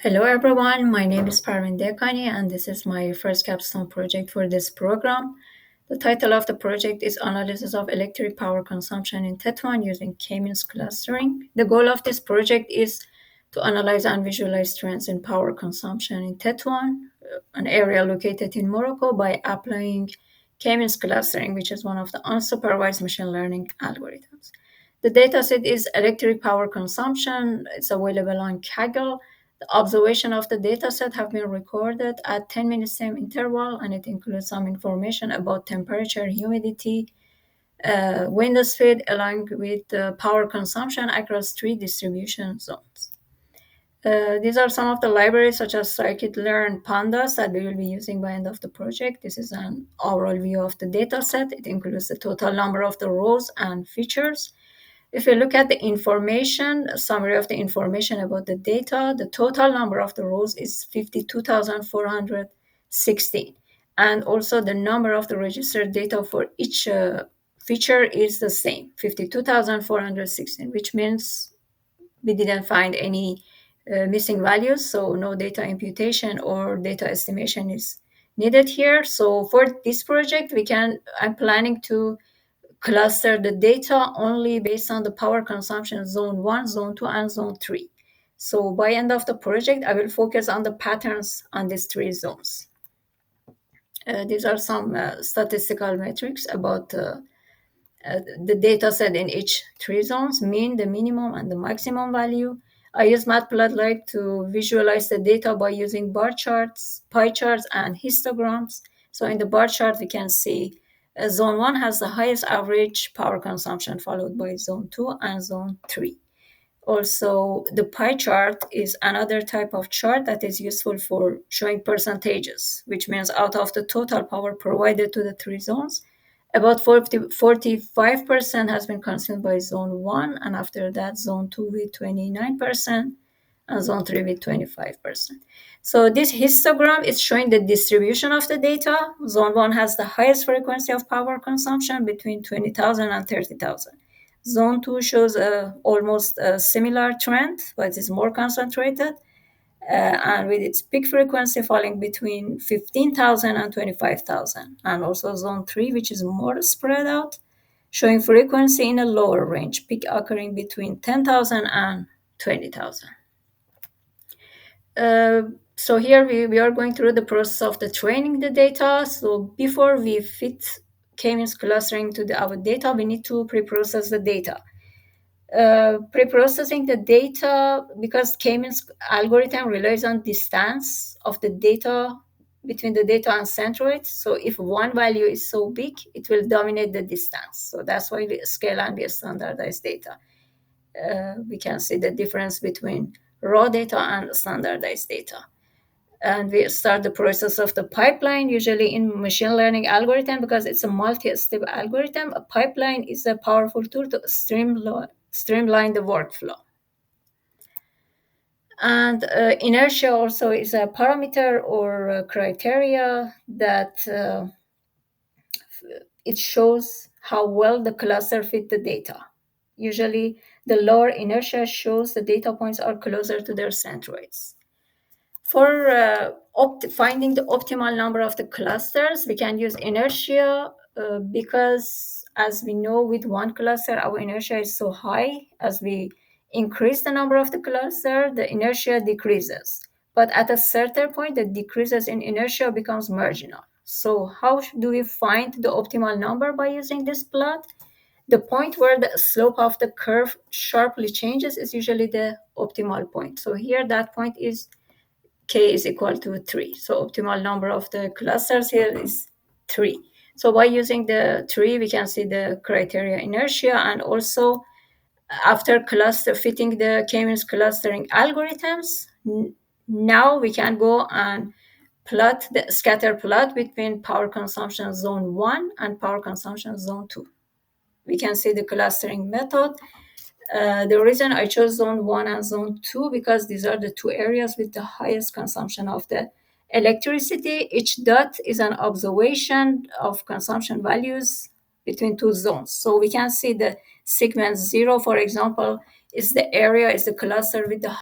Hello everyone, my name is Parvin and this is my first capstone project for this program. The title of the project is Analysis of Electric Power Consumption in Tetouan using K-means clustering. The goal of this project is to analyze and visualize trends in power consumption in Tetouan, an area located in Morocco, by applying K-means clustering, which is one of the unsupervised machine learning algorithms. The dataset is electric power consumption. It's available on Kaggle. The observation of the dataset have been recorded at 10 minutes time interval, and it includes some information about temperature, humidity, wind speed, along with power consumption across three distribution zones. These are some of the libraries such as scikit-learn, pandas that we will be using by end of the project. This is an overall view of the dataset. It includes the total number of the rows and features. If you look at the information, a summary of the information about the data, the total number of the rows is 52,416. And also the number of the registered data for each feature is the same, 52,416, which means we didn't find any missing values, so no data imputation or data estimation is needed here. So for this project, I'm planning to cluster the data only based on the power consumption zone 1, zone 2, and zone 3. So by end of the project, I will focus on the patterns on these three zones. These are some statistical metrics about the data set in each three zones, mean, the minimum, and the maximum value. I use Matplotlib to visualize the data by using bar charts, pie charts, and histograms. So in the bar chart, we can see zone 1 has the highest average power consumption, followed by zone 2 and zone 3. Also, the pie chart is another type of chart that is useful for showing percentages, which means out of the total power provided to the three zones, about 45% has been consumed by zone 1, and after that, zone 2 with 29%, and zone 3 with 25%. So this histogram is showing the distribution of the data. Zone 1 has the highest frequency of power consumption, between 20,000 and 30,000. Zone 2 shows almost a similar trend, but is more concentrated, and with its peak frequency falling between 15,000 and 25,000. And also zone 3, which is more spread out, showing frequency in a lower range, peak occurring between 10,000 and 20,000. So here we are going through the process of the training the data. So before we fit K-means clustering to our data, we need to pre-process the data. Pre-processing the data, because K-means algorithm relies on distance of the data between the data and centroid. So if one value is so big, it will dominate the distance. So that's why we scale and we standardize data. We can see the difference between raw data and standardized data. And we start the process of the pipeline, usually in machine learning algorithm, because it's a multi-step algorithm. A pipeline is a powerful tool to streamline the workflow. And inertia also is a parameter or a criteria that it shows how well the cluster fit the data. Usually, the lower inertia shows the data points are closer to their centroids. For finding the optimal number of the clusters, we can use inertia because, as we know, with one cluster, our inertia is so high. As we increase the number of the cluster, the inertia decreases. But at a certain point, the decreases in inertia becomes marginal. So how do we find the optimal number by using this plot? The point where the slope of the curve sharply changes is usually the optimal point. So here that point is k is equal to 3. So optimal number of the clusters here is 3. So by using the 3, we can see the criteria inertia, and also after cluster fitting the K-means clustering algorithms, now we can go and plot the scatter plot between power consumption zone 1 and power consumption zone 2. We can see the clustering method. The reason I chose zone 1 and zone 2, because these are the two areas with the highest consumption of the electricity. Each dot is an observation of consumption values between two zones. So we can see the segment 0, for example, is the area, is the cluster with the